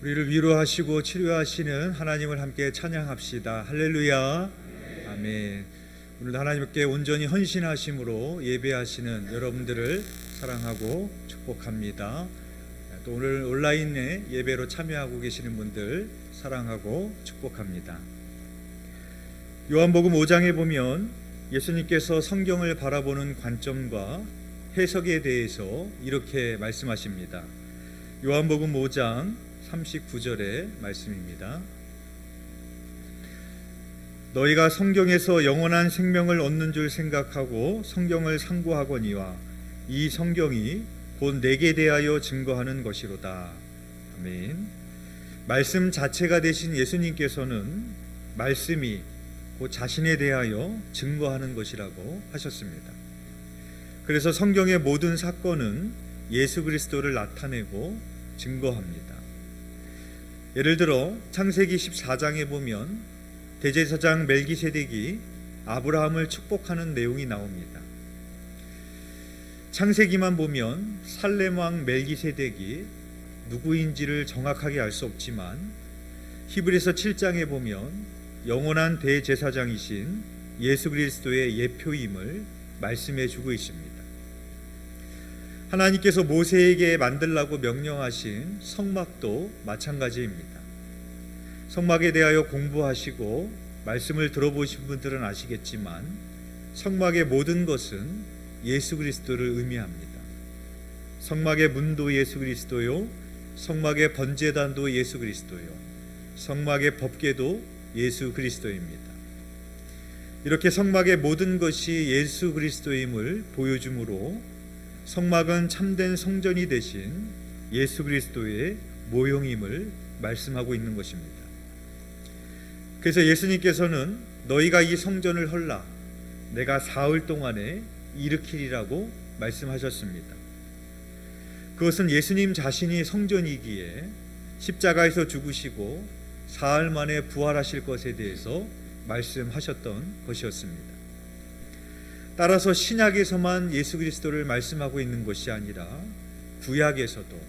우리를 위로하시고 치료하시는 하나님을 함께 찬양합시다. 할렐루야. 아멘. 오늘도 하나님께 온전히 헌신하심으로 예배하시는 여러분들을 사랑하고 축복합니다. 또 오늘 온라인에 예배로 참여하고 계시는 분들 사랑하고 축복합니다. 요한복음 5장에 보면 예수님께서 성경을 바라보는 관점과 해석에 대해서 이렇게 말씀하십니다. 요한복음 5장 39절의 말씀입니다. 너희가 성경에서 영원한 생명을 얻는 줄 생각하고 성경을 상고하거니와 이 성경이 곧 내게 대하여 증거하는 것이로다. 아멘. 말씀 자체가 되신 예수님께서는 말씀이 곧 자신에 대하여 증거하는 것이라고 하셨습니다. 그래서 성경의 모든 사건은 예수 그리스도를 나타내고 증거합니다. 예를 들어 창세기 14장에 보면 대제사장 멜기세덱이 아브라함을 축복하는 내용이 나옵니다. 창세기만 보면 살렘 왕 멜기세덱이 누구인지를 정확하게 알 수 없지만 히브리서 7장에 보면 영원한 대제사장이신 예수 그리스도의 예표임을 말씀해 주고 있습니다. 하나님께서 모세에게 만들라고 명령하신 성막도 마찬가지입니다. 성막에 대하여 공부하시고 말씀을 들어보신 분들은 아시겠지만 성막의 모든 것은 예수 그리스도를 의미합니다. 성막의 문도 예수 그리스도요, 성막의 번제단도 예수 그리스도요, 성막의 법궤도 예수 그리스도입니다. 이렇게 성막의 모든 것이 예수 그리스도임을 보여주므로 성막은 참된 성전이 되신 예수 그리스도의 모형임을 말씀하고 있는 것입니다. 그래서 예수님께서는 너희가 이 성전을 헐라 내가 사흘 동안에 일으키리라고 말씀하셨습니다. 그것은 예수님 자신이 성전이기에 십자가에서 죽으시고 사흘 만에 부활하실 것에 대해서 말씀하셨던 것이었습니다. 따라서 신약에서만 예수 그리스도를 말씀하고 있는 것이 아니라 구약에서도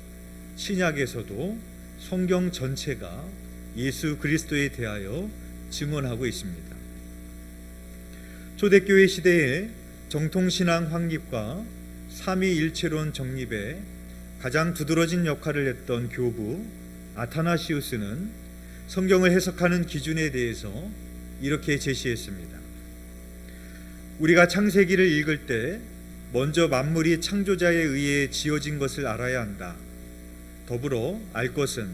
신약에서도 성경 전체가 예수 그리스도에 대하여 증언하고 있습니다. 초대교회 시대에 정통신앙 확립과 삼위일체론 정립에 가장 두드러진 역할을 했던 교부 아타나시우스는 성경을 해석하는 기준에 대해서 이렇게 제시했습니다. 우리가 창세기를 읽을 때 먼저 만물이 창조자에 의해 지어진 것을 알아야 한다. 더불어 알 것은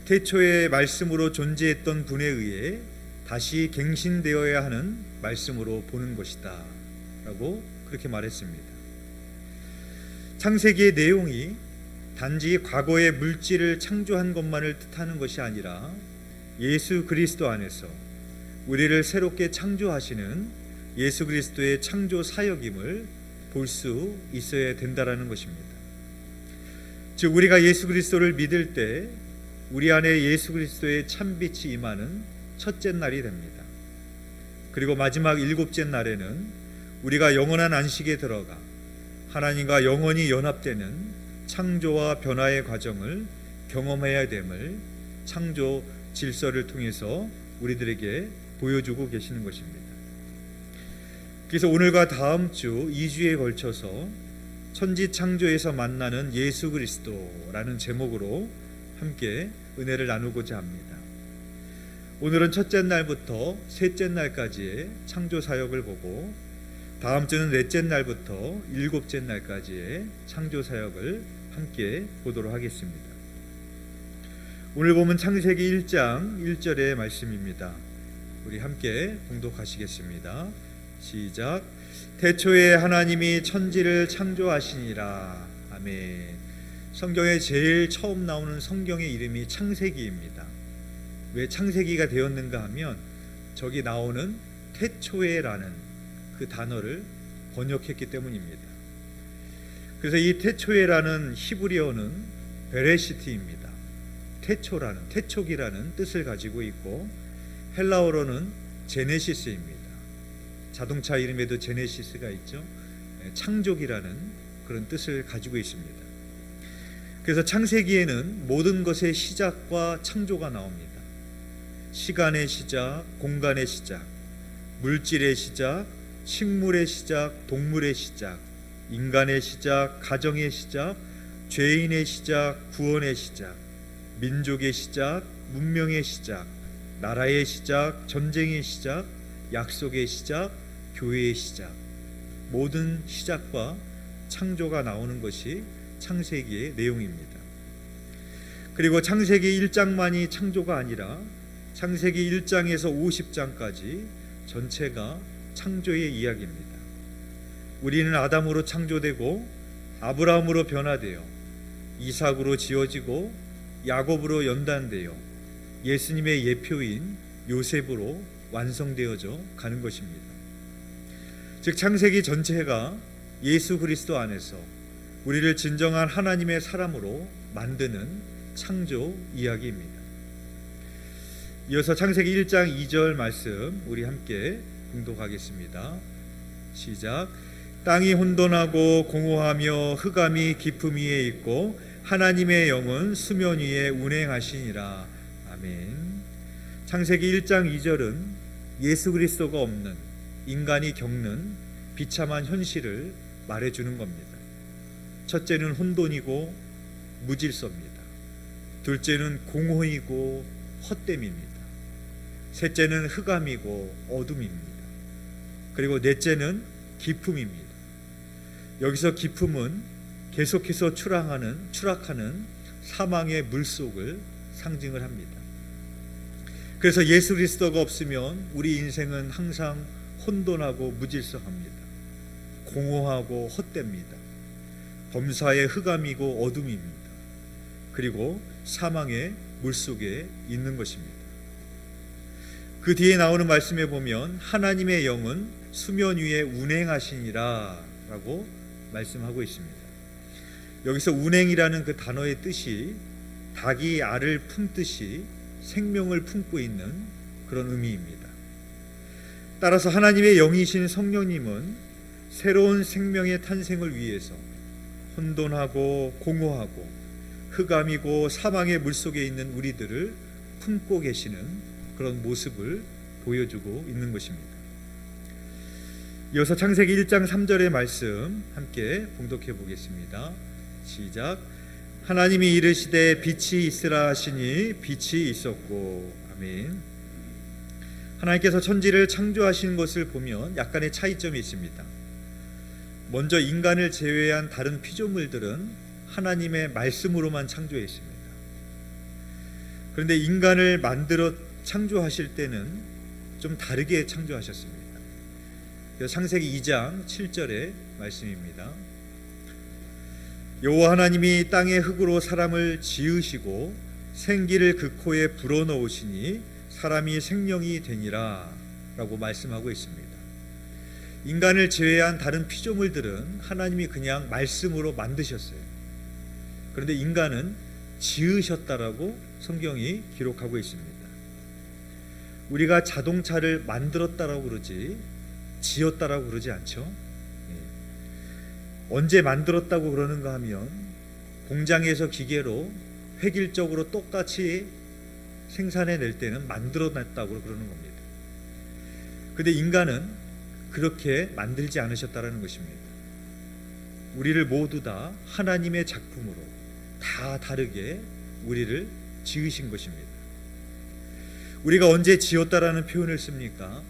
태초의 말씀으로 존재했던 분에 의해 다시 갱신되어야 하는 말씀으로 보는 것이다 라고 그렇게 말했습니다. 창세기의 내용이 단지 과거의 물질을 창조한 것만을 뜻하는 것이 아니라 예수 그리스도 안에서 우리를 새롭게 창조하시는 예수 그리스도의 창조 사역임을 볼 수 있어야 된다라는 것입니다. 즉 우리가 예수 그리스도를 믿을 때 우리 안에 예수 그리스도의 참빛이 임하는 첫째 날이 됩니다. 그리고 마지막 일곱째 날에는 우리가 영원한 안식에 들어가 하나님과 영원히 연합되는 창조와 변화의 과정을 경험해야 됨을 창조 질서를 통해서 우리들에게 보여주고 계시는 것입니다. 그래서 오늘과 다음 주 2주에 걸쳐서 천지창조에서 만나는 예수 그리스도라는 제목으로 함께 은혜를 나누고자 합니다. 오늘은 첫째 날부터 셋째 날까지의 창조 사역을 보고 다음 주는 넷째 날부터 일곱째 날까지의 창조 사역을 함께 보도록 하겠습니다. 오늘 보면 창세기 1장 1절의 말씀입니다. 우리 함께 봉독하시겠습니다. 시작. 태초에 하나님이 천지를 창조하시니라. 아멘. 성경에 제일 처음 나오는 성경의 이름이 창세기입니다. 왜 창세기가 되었는가 하면 저기 나오는 태초에라는 그 단어를 번역했기 때문입니다. 그래서 이 태초에라는 히브리어는 베레시트입니다. 태초라는, 태초기라는 뜻을 가지고 있고 헬라어로는 제네시스입니다. 자동차 이름에도 제네시스가 있죠. 창조기라는 그런 뜻을 가지고 있습니다. 그래서 창세기에는 모든 것의 시작과 창조가 나옵니다. 시간의 시작, 공간의 시작, 물질의 시작, 식물의 시작, 동물의 시작, 인간의 시작, 가정의 시작, 죄인의 시작, 구원의 시작, 민족의 시작, 문명의 시작, 나라의 시작, 전쟁의 시작, 약속의 시작, 교회의 시작, 모든 시작과 창조가 나오는 것이 창세기의 내용입니다. 그리고 창세기 1장만이 창조가 아니라 창세기 1장에서 50장까지 전체가 창조의 이야기입니다. 우리는 아담으로 창조되고 아브라함으로 변화되어 이삭으로 지어지고 야곱으로 연단되어 예수님의 예표인 요셉으로 완성되어져 가는 것입니다. 즉 창세기 전체가 예수 그리스도 안에서 우리를 진정한 하나님의 사람으로 만드는 창조 이야기입니다. 이어서 창세기 1장 2절 말씀 우리 함께 봉독하겠습니다. 시작. 땅이 혼돈하고 공허하며 흑암이 깊음 위에 있고 하나님의 영은 수면 위에 운행하시니라. 아멘. 창세기 1장 2절은 예수 그리스도가 없는 인간이 겪는 비참한 현실을 말해주는 겁니다. 첫째는 혼돈이고 무질서입니다. 둘째는 공허이고 헛됨입니다. 셋째는 흑암이고 어둠입니다. 그리고 넷째는 깊음입니다. 여기서 깊음은 계속해서 추락하는 사망의 물속을 상징을 합니다. 그래서 예수 그리스도가 없으면 우리 인생은 항상 혼돈하고 무질서합니다. 공허하고 헛됩니다. 범사의 흑암이고 어둠입니다. 그리고 사망의 물속에 있는 것입니다. 그 뒤에 나오는 말씀에 보면 하나님의 영은 수면 위에 운행하시니라 라고 말씀하고 있습니다. 여기서 운행이라는 그 단어의 뜻이 닭이 알을 품듯이 생명을 품고 있는 그런 의미입니다. 따라서 하나님의 영이신 성령님은 새로운 생명의 탄생을 위해서 혼돈하고 공허하고 흑암이고 사망의 물속에 있는 우리들을 품고 계시는 그런 모습을 보여주고 있는 것입니다. 이어서 창세기 1장 3절의 말씀 함께 봉독해 보겠습니다. 시작. 하나님이 이르시되 빛이 있으라 하시니 빛이 있었고. 아멘. 하나님께서 천지를 창조하신 것을 보면 약간의 차이점이 있습니다. 먼저 인간을 제외한 다른 피조물들은 하나님의 말씀으로만 창조했습니다. 그런데 인간을 만들어 창조하실 때는 좀 다르게 창조하셨습니다. 창세기 2장 7절의 말씀입니다. 여호와 하나님이 땅의 흙으로 사람을 지으시고 생기를 그 코에 불어넣으시니 사람이 생명이 되니라 라고 말씀하고 있습니다. 인간을 제외한 다른 피조물들은 하나님이 그냥 말씀으로 만드셨어요. 그런데 인간은 지으셨다라고 성경이 기록하고 있습니다. 우리가 자동차를 만들었다라고 그러지 지었다라고 그러지 않죠. 언제 만들었다고 그러는가 하면 공장에서 기계로 획일적으로 똑같이 생산해낼 때는 만들어냈다고 그러는 겁니다. 그런데 인간은 그렇게 만들지 않으셨다라는 것입니다. 우리를 모두 다 하나님의 작품으로 다 다르게 우리를 지으신 것입니다. 우리가 언제 지었다라는 표현을 씁니까?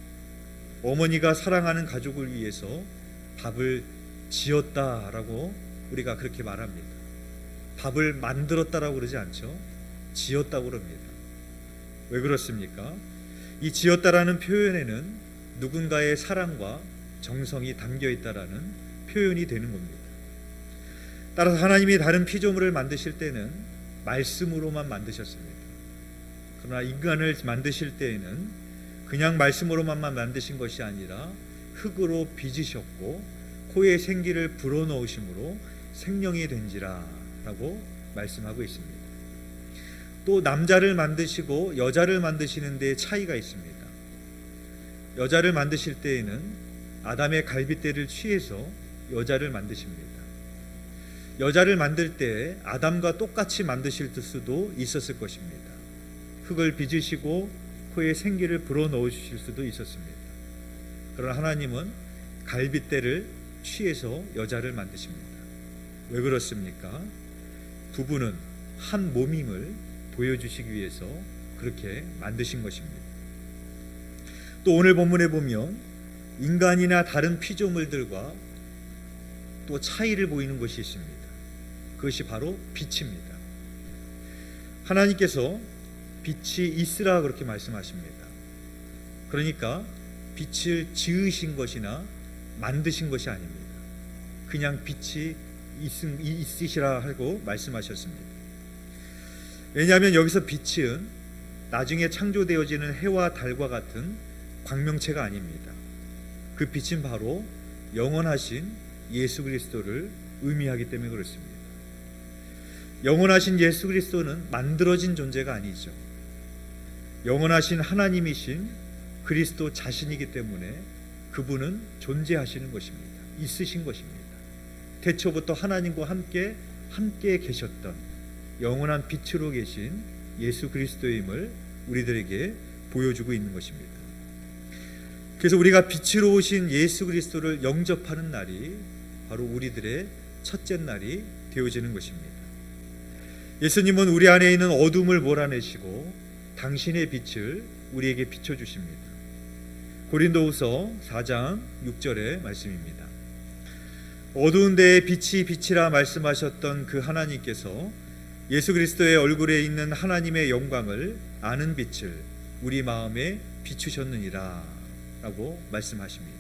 어머니가 사랑하는 가족을 위해서 밥을 지었다라고 우리가 그렇게 말합니다. 밥을 만들었다라고 그러지 않죠. 지었다고 그럽니다. 왜 그렇습니까? 이 지었다라는 표현에는 누군가의 사랑과 정성이 담겨 있다라는 표현이 되는 겁니다. 따라서 하나님이 다른 피조물을 만드실 때는 말씀으로만 만드셨습니다. 그러나 인간을 만드실 때에는 그냥 말씀으로만 만드신 것이 아니라 흙으로 빚으셨고 코에 생기를 불어넣으심으로 생명이 된지라 라고 말씀하고 있습니다. 또 남자를 만드시고 여자를 만드시는 데 차이가 있습니다. 여자를 만드실 때에는 아담의 갈빗대를 취해서 여자를 만드십니다. 여자를 만들 때 아담과 똑같이 만드실 수도 있었을 것입니다. 흙을 빚으시고 코에 생기를 불어넣으실 수도 있었습니다. 그러나 하나님은 갈빗대를 취해서 여자를 만드십니다. 왜 그렇습니까? 부부는 한 몸임을 보여주시기 위해서 그렇게 만드신 것입니다. 또 오늘 본문에 보면 인간이나 다른 피조물들과 또 차이를 보이는 것이 있습니다. 그것이 바로 빛입니다. 하나님께서 빛이 있으라 그렇게 말씀하십니다. 그러니까 빛을 지으신 것이나 만드신 것이 아닙니다. 그냥 빛이 있으시라 하고 말씀하셨습니다. 왜냐하면 여기서 빛은 나중에 창조되어지는 해와 달과 같은 광명체가 아닙니다. 그 빛은 바로 영원하신 예수 그리스도를 의미하기 때문에 그렇습니다. 영원하신 예수 그리스도는 만들어진 존재가 아니죠. 영원하신 하나님이신 그리스도 자신이기 때문에 그분은 존재하시는 것입니다. 있으신 것입니다. 태초부터 하나님과 함께 계셨던 영원한 빛으로 계신 예수 그리스도임을 우리들에게 보여주고 있는 것입니다. 그래서 우리가 빛으로 오신 예수 그리스도를 영접하는 날이 바로 우리들의 첫째 날이 되어지는 것입니다. 예수님은 우리 안에 있는 어둠을 몰아내시고 당신의 빛을 우리에게 비춰주십니다. 고린도후서 4장 6절의 말씀입니다. 어두운 데에 빛이 빛이라 말씀하셨던 그 하나님께서 예수 그리스도의 얼굴에 있는 하나님의 영광을 아는 빛을 우리 마음에 비추셨느니라 라고 말씀하십니다.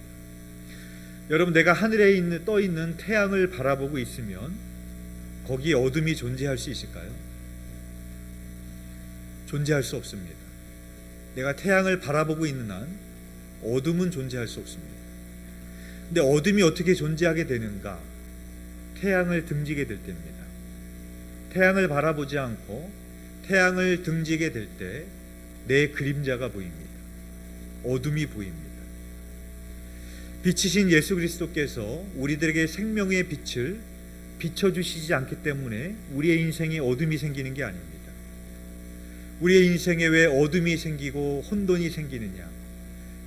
여러분, 내가 하늘에 떠 있는 태양을 바라보고 있으면 거기에 어둠이 존재할 수 있을까요? 존재할 수 없습니다. 내가 태양을 바라보고 있는 한 어둠은 존재할 수 없습니다. 근데 어둠이 어떻게 존재하게 되는가? 태양을 등지게 될 때입니다. 태양을 바라보지 않고 태양을 등지게 될 때 내 그림자가 보입니다. 어둠이 보입니다. 빛이신 예수 그리스도께서 우리들에게 생명의 빛을 비춰주시지 않기 때문에 우리의 인생에 어둠이 생기는 게 아닙니다. 우리의 인생에 왜 어둠이 생기고 혼돈이 생기느냐?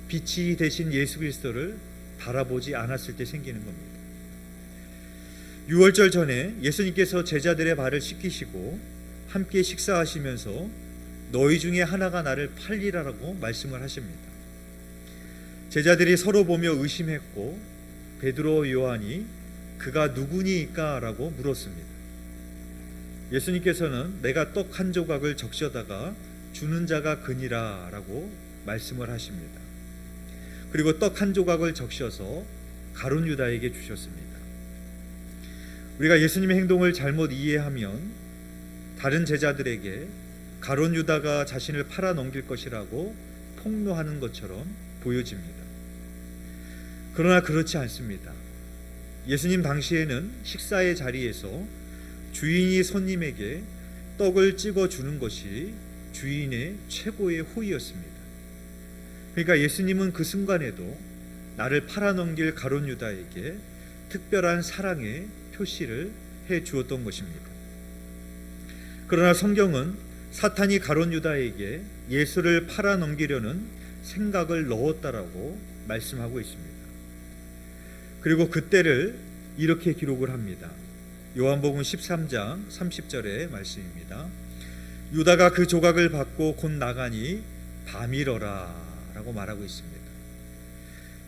빛이 되신 예수 그리스도를 바라보지 않았을 때 생기는 겁니다. 유월절 전에 예수님께서 제자들의 발을 씻기시고 함께 식사하시면서 너희 중에 하나가 나를 팔리라라고 말씀을 하십니다. 제자들이 서로 보며 의심했고 베드로 요한이 그가 누구니까? 라고 물었습니다. 예수님께서는 내가 떡 한 조각을 적셔다가 주는 자가 그니라 라고 말씀을 하십니다. 그리고 떡 한 조각을 적셔서 가룟 유다에게 주셨습니다. 우리가 예수님의 행동을 잘못 이해하면 다른 제자들에게 가룟 유다가 자신을 팔아 넘길 것이라고 폭로하는 것처럼 보여집니다. 그러나 그렇지 않습니다. 예수님 당시에는 식사의 자리에서 주인이 손님에게 떡을 찍어 주는 것이 주인의 최고의 호의였습니다. 그러니까 예수님은 그 순간에도 나를 팔아넘길 가룟 유다에게 특별한 사랑의 표시를 해 주었던 것입니다. 그러나 성경은 사탄이 가룟 유다에게 예수를 팔아넘기려는 생각을 넣었다라고 말씀하고 있습니다. 그리고 그때를 이렇게 기록을 합니다. 요한복음 13장 30절의 말씀입니다. 유다가 그 조각을 받고 곧 나가니 밤이러라 라고 말하고 있습니다.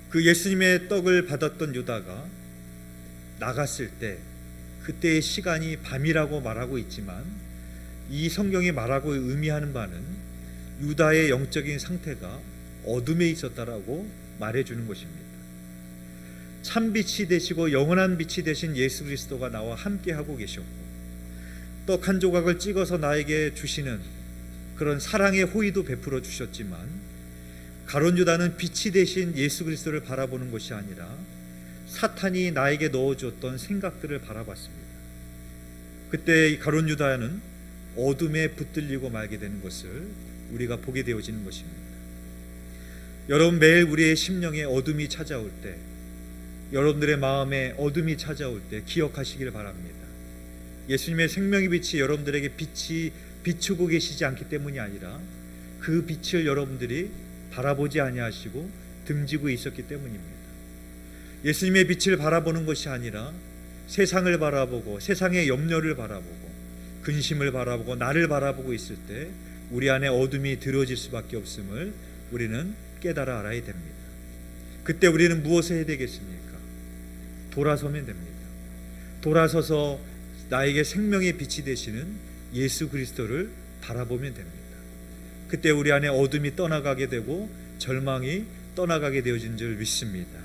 그 예수님의 떡을 받았던 유다가 나갔을 때 그때의 시간이 밤이라고 말하고 있지만 이 성경이 말하고 의미하는 바는 유다의 영적인 상태가 어둠에 있었다라고 말해주는 것입니다. 참빛이 되시고 영원한 빛이 되신 예수 그리스도가 나와 함께하고 계셨고 떡 한 조각을 찍어서 나에게 주시는 그런 사랑의 호의도 베풀어 주셨지만 가룟 유다는 빛이 되신 예수 그리스도를 바라보는 것이 아니라 사탄이 나에게 넣어주었던 생각들을 바라봤습니다. 그때 가룟 유다는 어둠에 붙들리고 말게 되는 것을 우리가 보게 되어지는 것입니다. 여러분, 매일 우리의 심령에 어둠이 찾아올 때, 여러분들의 마음에 어둠이 찾아올 때 기억하시길 바랍니다. 예수님의 생명의 빛이 여러분들에게 비추고 계시지 않기 때문이 아니라 그 빛을 여러분들이 바라보지 아니하시고 등지고 있었기 때문입니다. 예수님의 빛을 바라보는 것이 아니라 세상을 바라보고 세상의 염려를 바라보고 근심을 바라보고 나를 바라보고 있을 때 우리 안에 어둠이 들어질 수밖에 없음을 우리는 깨달아 알아야 됩니다. 그때 우리는 무엇을 해야 되겠습니까? 돌아서면 됩니다. 돌아서서 나에게 생명의 빛이 되시는 예수 그리스도를 바라보면 됩니다. 그때 우리 안에 어둠이 떠나가게 되고 절망이 떠나가게 되어진 줄 믿습니다.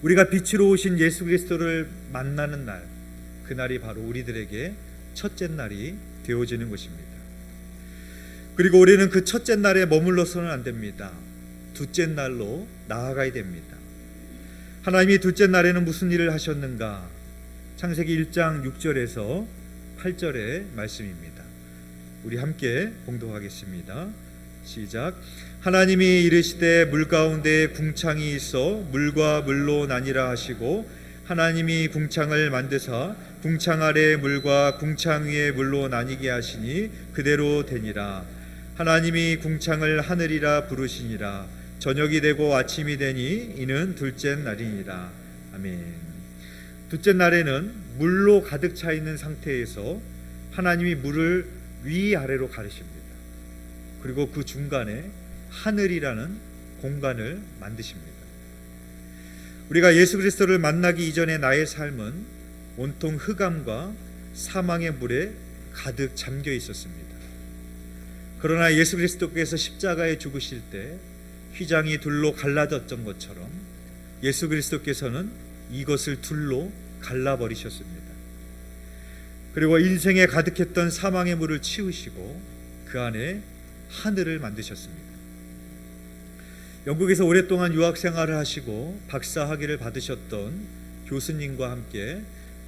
우리가 빛으로 오신 예수 그리스도를 만나는 날, 그날이 바로 우리들에게 첫째 날이 되어지는 것입니다. 그리고 우리는 그 첫째 날에 머물러서는 안 됩니다. 둘째 날로 나아가야 됩니다. 하나님이 둘째 날에는 무슨 일을 하셨는가? 창세기 1장 6절에서 8절의 말씀입니다. 우리 함께 봉독하겠습니다. 시작. 하나님이 이르시되 물 가운데 궁창이 있어 물과 물로 나뉘라 하시고 하나님이 궁창을 만드사 궁창 아래 물과 궁창 위에 물로 나뉘게 하시니 그대로 되니라. 하나님이 궁창을 하늘이라 부르시니라. 저녁이 되고 아침이 되니 이는 둘째 날이니라. 아멘. 둘째 날에는 물로 가득 차 있는 상태에서 하나님이 물을 위아래로 가르십니다. 그리고 그 중간에 하늘이라는 공간을 만드십니다. 우리가 예수 그리스도를 만나기 이전에 나의 삶은 온통 흑암과 사망의 물에 가득 잠겨 있었습니다. 그러나 예수 그리스도께서 십자가에 죽으실 때 휘장이 둘로 갈라졌던 것처럼 예수 그리스도께서는 이것을 둘로 갈라버리셨습니다. 그리고 인생에 가득했던 사망의 물을 치우시고 그 안에 하늘을 만드셨습니다. 영국에서 오랫동안 유학 생활을 하시고 박사 학위를 받으셨던 교수님과 함께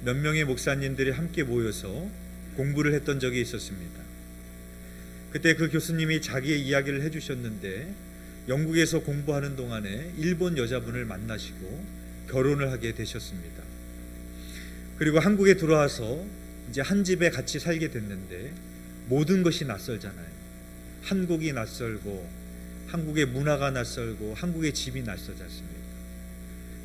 몇 명의 목사님들이 함께 모여서 공부를 했던 적이 있었습니다. 그때 그 교수님이 자기의 이야기를 해주셨는데 영국에서 공부하는 동안에 일본 여자분을 만나시고 결혼을 하게 되셨습니다. 그리고 한국에 들어와서 이제 한 집에 같이 살게 됐는데 모든 것이 낯설잖아요. 한국이 낯설고 한국의 문화가 낯설고 한국의 집이 낯설지 않습니까?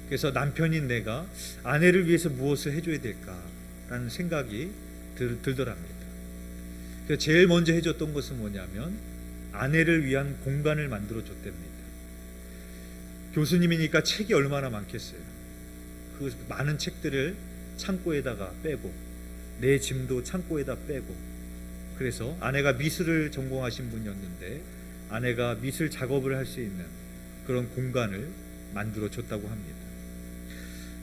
그래서 남편인 내가 아내를 위해서 무엇을 해줘야 될까라는 생각이 들더랍니다. 그래서 제일 먼저 해줬던 것은 뭐냐면 아내를 위한 공간을 만들어 줬답니다. 교수님이니까 책이 얼마나 많겠어요. 그 많은 책들을 창고에다가 빼고 내 짐도 창고에다 빼고, 그래서 아내가 미술을 전공하신 분이었는데 아내가 미술 작업을 할 수 있는 그런 공간을 만들어 줬다고 합니다.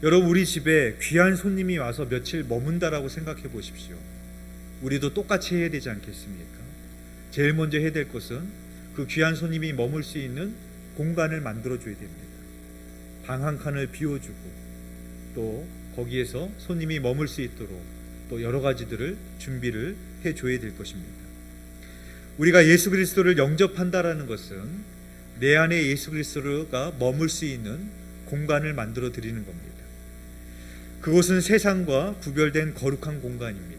여러분, 우리 집에 귀한 손님이 와서 며칠 머문다라고 생각해 보십시오. 우리도 똑같이 해야 되지 않겠습니까? 제일 먼저 해야 될 것은 그 귀한 손님이 머물 수 있는 공간을 만들어 줘야 됩니다. 방 한 칸을 비워주고 또 거기에서 손님이 머물 수 있도록 또 여러 가지들을 준비를 해줘야 될 것입니다. 우리가 예수 그리스도를 영접한다라는 것은 내 안에 예수 그리스도가 머물 수 있는 공간을 만들어 드리는 겁니다. 그곳은 세상과 구별된 거룩한 공간입니다.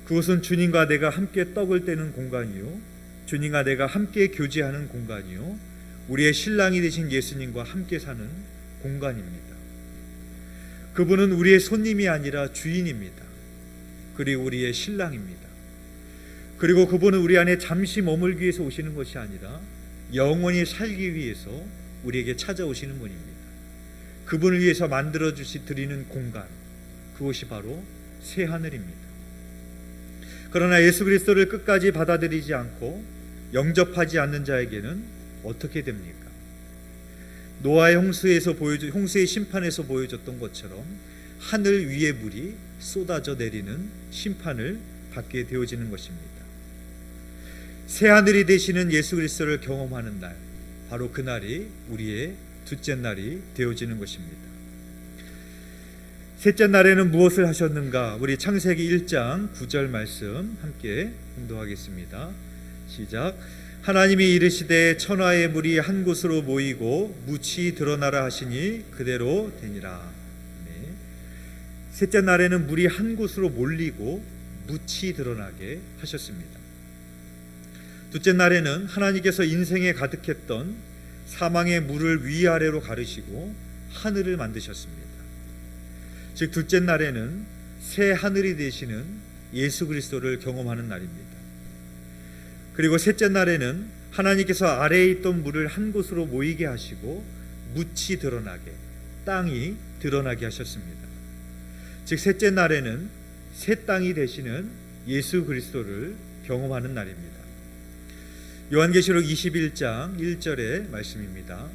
그곳은 주님과 내가 함께 떡을 떼는 공간이요, 주님과 내가 함께 교제하는 공간이요, 우리의 신랑이 되신 예수님과 함께 사는 공간입니다. 그분은 우리의 손님이 아니라 주인입니다. 그리고 우리의 신랑입니다. 그리고 그분은 우리 안에 잠시 머물기 위해서 오시는 것이 아니라 영원히 살기 위해서 우리에게 찾아오시는 분입니다. 그분을 위해서 만들어 드리는 공간, 그것이 바로 새하늘입니다. 그러나 예수 그리스도를 끝까지 받아들이지 않고 영접하지 않는 자에게는 어떻게 됩니까? 노아의 홍수의 심판에서 보여줬던 것처럼 하늘 위의 물이 쏟아져 내리는 심판을 받게 되어지는 것입니다. 새하늘이 되시는 예수 그리스도를 경험하는 날, 바로 그날이 우리의 둘째 날이 되어지는 것입니다. 셋째 날에는 무엇을 하셨는가? 우리 창세기 1장 9절 말씀 함께 공독하겠습니다. 시작. 하나님이 이르시되 천하의 물이 한 곳으로 모이고 묻이 드러나라 하시니 그대로 되니라. 네. 셋째 날에는 물이 한 곳으로 몰리고 묻이 드러나게 하셨습니다. 둘째 날에는 하나님께서 인생에 가득했던 사망의 물을 위아래로 가르시고 하늘을 만드셨습니다. 즉 둘째 날에는 새 하늘이 되시는 예수 그리스도를 경험하는 날입니다. 그리고 셋째 날에는 하나님께서 아래에 있던 물을 한 곳으로 모이게 하시고 묻이 드러나게, 땅이 드러나게 하셨습니다. 즉 셋째 날에는 새 땅이 되시는 예수 그리스도를 경험하는 날입니다. 요한계시록 21장 1절의 말씀입니다.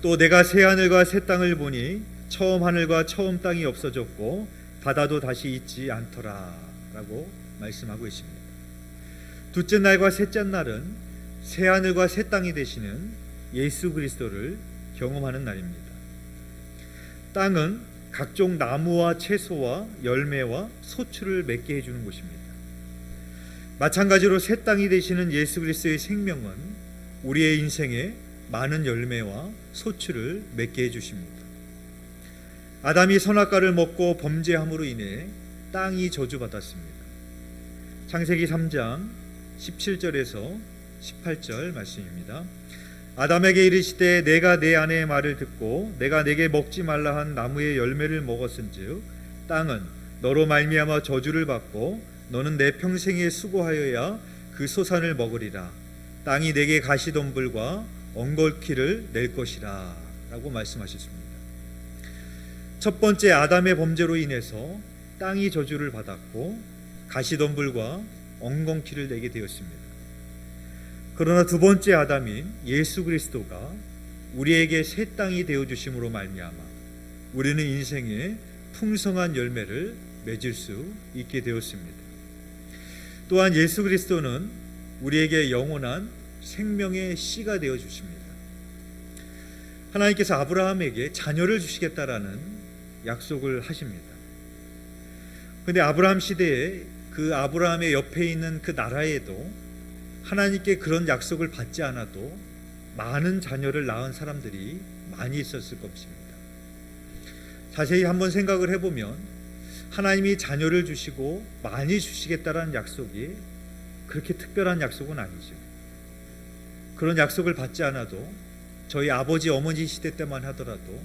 또 내가 새 하늘과 새 땅을 보니 처음 하늘과 처음 땅이 없어졌고 바다도 다시 있지 않더라 라고 말씀하고 있습니다. 둘째 날과 셋째 날은 새 하늘과 새 땅이 되시는 예수 그리스도를 경험하는 날입니다. 땅은 각종 나무와 채소와 열매와 소출을 맺게 해주는 곳입니다. 마찬가지로 새 땅이 되시는 예수 그리스도의 생명은 우리의 인생에 많은 열매와 소출을 맺게 해주십니다. 아담이 선악과를 먹고 범죄함으로 인해 땅이 저주받았습니다. 창세기 3장 17절에서 18절 말씀입니다. 아담에게 이르시되 내가 내 아내의 말을 듣고 내가 내게 먹지 말라 한 나무의 열매를 먹었은즉 땅은 너로 말미암아 저주를 받고 너는 내 평생에 수고하여야 그 소산을 먹으리라. 땅이 내게 가시덤불과 엉겅퀴를 낼 것이라 라고 말씀하셨습니다. 첫 번째 아담의 범죄로 인해서 땅이 저주를 받았고 가시덤불과 엉겅퀴를 내게 되었습니다. 그러나 두 번째 아담인 예수 그리스도가 우리에게 새 땅이 되어주심으로 말미암아 우리는 인생에 풍성한 열매를 맺을 수 있게 되었습니다. 또한 예수 그리스도는 우리에게 영원한 생명의 씨가 되어주십니다. 하나님께서 아브라함에게 자녀를 주시겠다라는 약속을 하십니다. 그런데 아브라함 시대에 그 아브라함의 옆에 있는 그 나라에도 하나님께 그런 약속을 받지 않아도 많은 자녀를 낳은 사람들이 많이 있었을 것입니다. 자세히 한번 생각을 해보면 하나님이 자녀를 주시고 많이 주시겠다라는 약속이 그렇게 특별한 약속은 아니죠. 그런 약속을 받지 않아도 저희 아버지 어머니 시대 때만 하더라도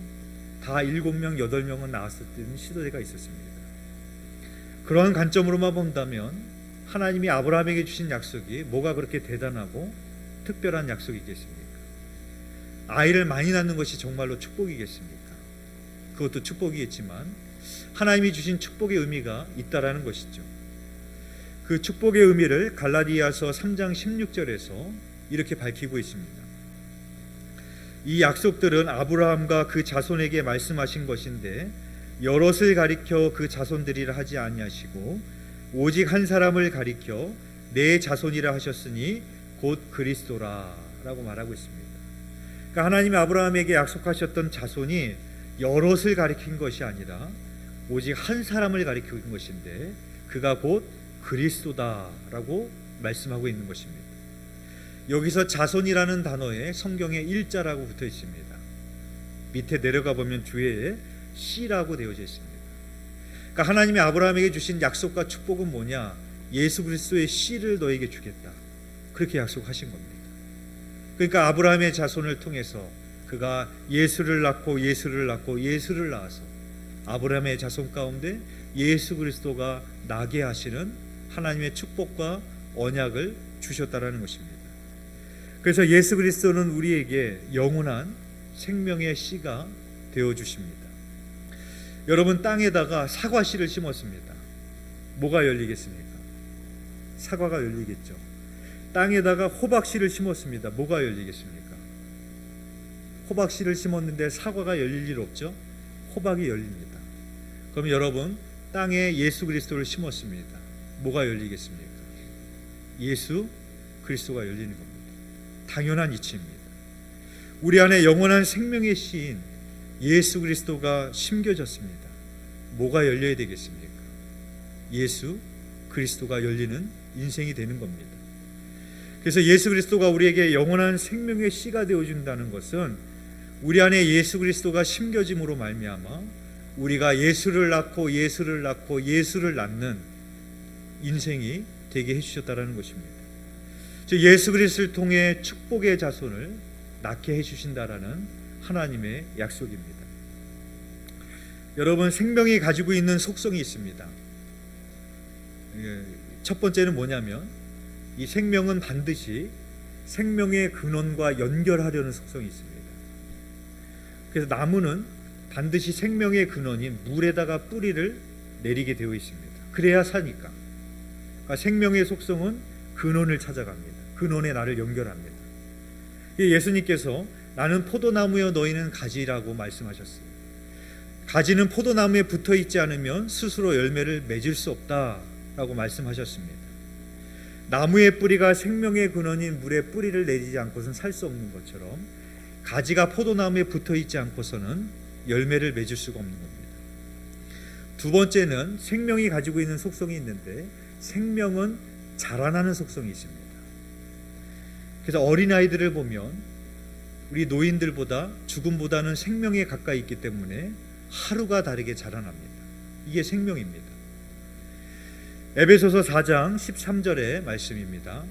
다 7명 8명은 낳았었던 시대가 있었습니다. 그러한 관점으로만 본다면 하나님이 아브라함에게 주신 약속이 뭐가 그렇게 대단하고 특별한 약속이겠습니까? 아이를 많이 낳는 것이 정말로 축복이겠습니까? 그것도 축복이겠지만 하나님이 주신 축복의 의미가 있다라는 것이죠. 그 축복의 의미를 갈라디아서 3장 16절에서 이렇게 밝히고 있습니다. 이 약속들은 아브라함과 그 자손에게 말씀하신 것인데 여럿을 가리켜 그 자손들이라 하지 아니하시고 오직 한 사람을 가리켜 내 자손이라 하셨으니 곧 그리스도라 라고 말하고 있습니다. 그러니까 하나님이 아브라함에게 약속하셨던 자손이 여럿을 가리킨 것이 아니라 오직 한 사람을 가리킨 것인데 그가 곧 그리스도다라고 말씀하고 있는 것입니다. 여기서 자손이라는 단어에 성경에 일자라고 붙어 있습니다. 밑에 내려가 보면 주에 씨라고 되어져 있습니다. 그러니까 하나님이 아브라함에게 주신 약속과 축복은 뭐냐? 예수 그리스도의 씨를 너에게 주겠다. 그렇게 약속하신 겁니다. 그러니까 아브라함의 자손을 통해서 그가 예수를 낳고 예수를 낳고 예수를 낳아서 아브라함의 자손 가운데 예수 그리스도가 나게 하시는 하나님의 축복과 언약을 주셨다라는 것입니다. 그래서 예수 그리스도는 우리에게 영원한 생명의 씨가 되어 주십니다. 여러분, 땅에다가 사과 씨를 심었습니다. 뭐가 열리겠습니까? 사과가 열리겠죠. 땅에다가 호박 씨를 심었습니다. 뭐가 열리겠습니까? 호박 씨를 심었는데 사과가 열릴 일 없죠? 호박이 열립니다. 그럼 여러분, 땅에 예수 그리스도를 심었습니다. 뭐가 열리겠습니까? 예수 그리스도가 열리는 겁니다. 당연한 이치입니다. 우리 안에 영원한 생명의 씨인 예수 그리스도가 심겨졌습니다. 뭐가 열려야 되겠습니까? 예수 그리스도가 열리는 인생이 되는 겁니다. 그래서 예수 그리스도가 우리에게 영원한 생명의 씨가 되어준다는 것은 우리 안에 예수 그리스도가 심겨짐으로 말미암아 우리가 예수를 낳고 예수를 낳고 예수를 낳는 인생이 되게 해주셨다라는 것입니다. 즉 예수 그리스도를 통해 축복의 자손을 낳게 해주신다라는 하나님의 약속입니다. 여러분, 생명이 가지고 있는 속성이 있습니다. 첫 번째는 뭐냐면 이 생명은 반드시 생명의 근원과 연결하려는 속성이 있습니다. 그래서 나무는 반드시 생명의 근원인 물에다가 뿌리를 내리게 되어 있습니다. 그래야 사니까. 그러니까 생명의 속성은 근원을 찾아갑니다. 근원에 나를 연결합니다. 예수님께서 나는 포도나무여 너희는 가지라고 말씀하셨어요. 가지는 포도나무에 붙어 있지 않으면 스스로 열매를 맺을 수 없다라고 말씀하셨습니다. 나무의 뿌리가 생명의 근원인 물에 뿌리를 내리지 않고서는 살 수 없는 것처럼 가지가 포도나무에 붙어 있지 않고서는 열매를 맺을 수가 없는 겁니다. 두 번째는 생명이 가지고 있는 속성이 있는데 생명은 자라나는 속성이 있습니다. 그래서 어린아이들을 보면 우리 노인들보다 죽음보다는 생명에 가까이 있기 때문에 하루가 다르게 자라납니다. 이게 생명입니다. 에베소서 4장 13절의 말씀입니다.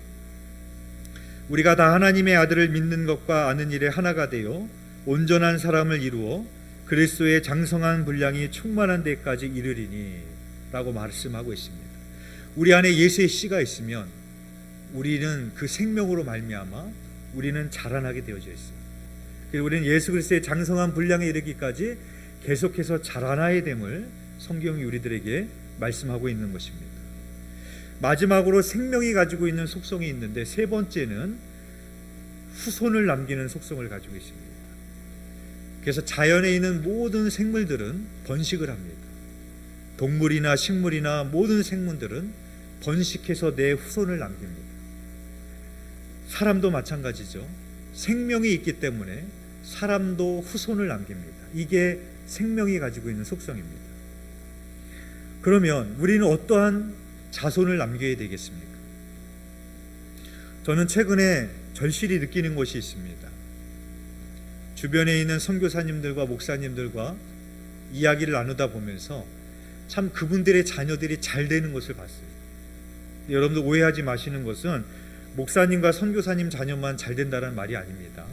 우리가 다 하나님의 아들을 믿는 것과 아는 일에 하나가 되어 온전한 사람을 이루어 그리스도의 장성한 분량이 충만한 데까지 이르리니 라고 말씀하고 있습니다. 우리 안에 예수의 씨가 있으면 우리는 그 생명으로 말미암아 우리는 자라나게 되어져 있어요. 그래서 우리는 예수 그리스도의 장성한 분량에 이르기까지 계속해서 자라나야 됨을 성경이 우리들에게 말씀하고 있는 것입니다. 마지막으로 생명이 가지고 있는 속성이 있는데 세 번째는 후손을 남기는 속성을 가지고 있습니다. 그래서 자연에 있는 모든 생물들은 번식을 합니다. 동물이나 식물이나 모든 생물들은 번식해서 내 후손을 남깁니다. 사람도 마찬가지죠. 생명이 있기 때문에 사람도 후손을 남깁니다. 이게 생명이 가지고 있는 속성입니다. 그러면 우리는 어떠한 자손을 남겨야 되겠습니까? 저는 최근에 절실히 느끼는 것이 있습니다. 주변에 있는 선교사님들과 목사님들과 이야기를 나누다 보면서 참 그분들의 자녀들이 잘 되는 것을 봤어요. 여러분들 오해하지 마시는 것은 목사님과 선교사님 자녀만 잘 된다는 말이 아닙니다.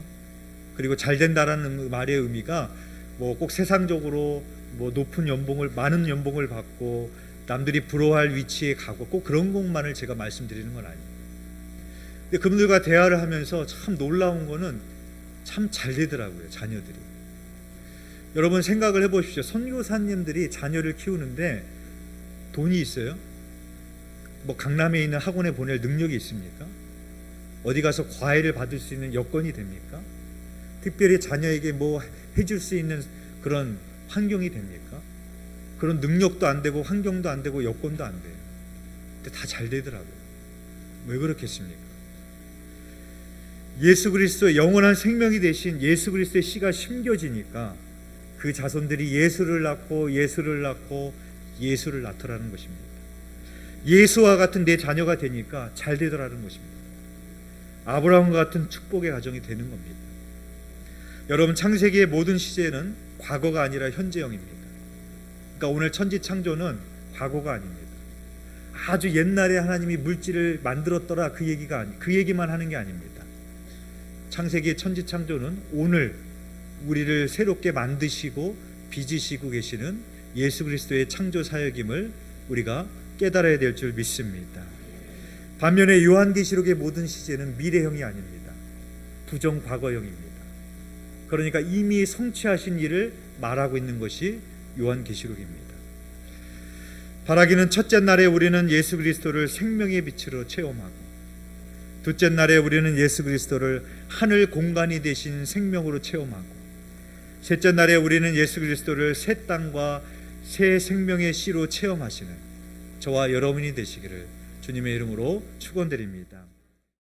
그리고 잘 된다라는 말의 의미가 뭐 꼭 세상적으로 뭐 높은 연봉을 많은 연봉을 받고 남들이 부러워할 위치에 가고 꼭 그런 것만을 제가 말씀드리는 건 아니에요. 근데 그분들과 대화를 하면서 참 놀라운 거는 참 잘 되더라고요, 자녀들이. 여러분 생각을 해보십시오. 선교사님들이 자녀를 키우는데 돈이 있어요? 뭐 강남에 있는 학원에 보낼 능력이 있습니까? 어디 가서 과외를 받을 수 있는 여건이 됩니까? 특별히 자녀에게 뭐 해줄 수 있는 그런 환경이 됩니까? 그런 능력도 안 되고 환경도 안 되고 여건도 안 돼요. 근데 다 잘 되더라고요. 왜 그렇겠습니까? 예수 그리스도의 영원한 생명이 되신 예수 그리스도의 씨가 심겨지니까 그 자손들이 예수를 낳고 예수를 낳고 예수를 낳더라는 것입니다. 예수와 같은 내 자녀가 되니까 잘 되더라는 것입니다. 아브라함과 같은 축복의 가정이 되는 겁니다. 여러분 창세기의 모든 시제는 과거가 아니라 현재형입니다. 그러니까 오늘 천지창조는 과거가 아닙니다. 아주 옛날에 하나님이 물질을 만들었더라 그 얘기만 하는 게 아닙니다. 창세기의 천지창조는 오늘 우리를 새롭게 만드시고 빚으시고 계시는 예수 그리스도의 창조 사역임을 우리가 깨달아야 될 줄 믿습니다. 반면에 요한계시록의 모든 시제는 미래형이 아닙니다. 부정과거형입니다. 그러니까 이미 성취하신 일을 말하고 있는 것이 요한계시록입니다. 바라기는 첫째 날에 우리는 예수 그리스도를 생명의 빛으로 체험하고 둘째 날에 우리는 예수 그리스도를 하늘 공간이 되신 생명으로 체험하고 셋째 날에 우리는 예수 그리스도를 새 땅과 새 생명의 씨로 체험하시는 저와 여러분이 되시기를 주님의 이름으로 축원드립니다.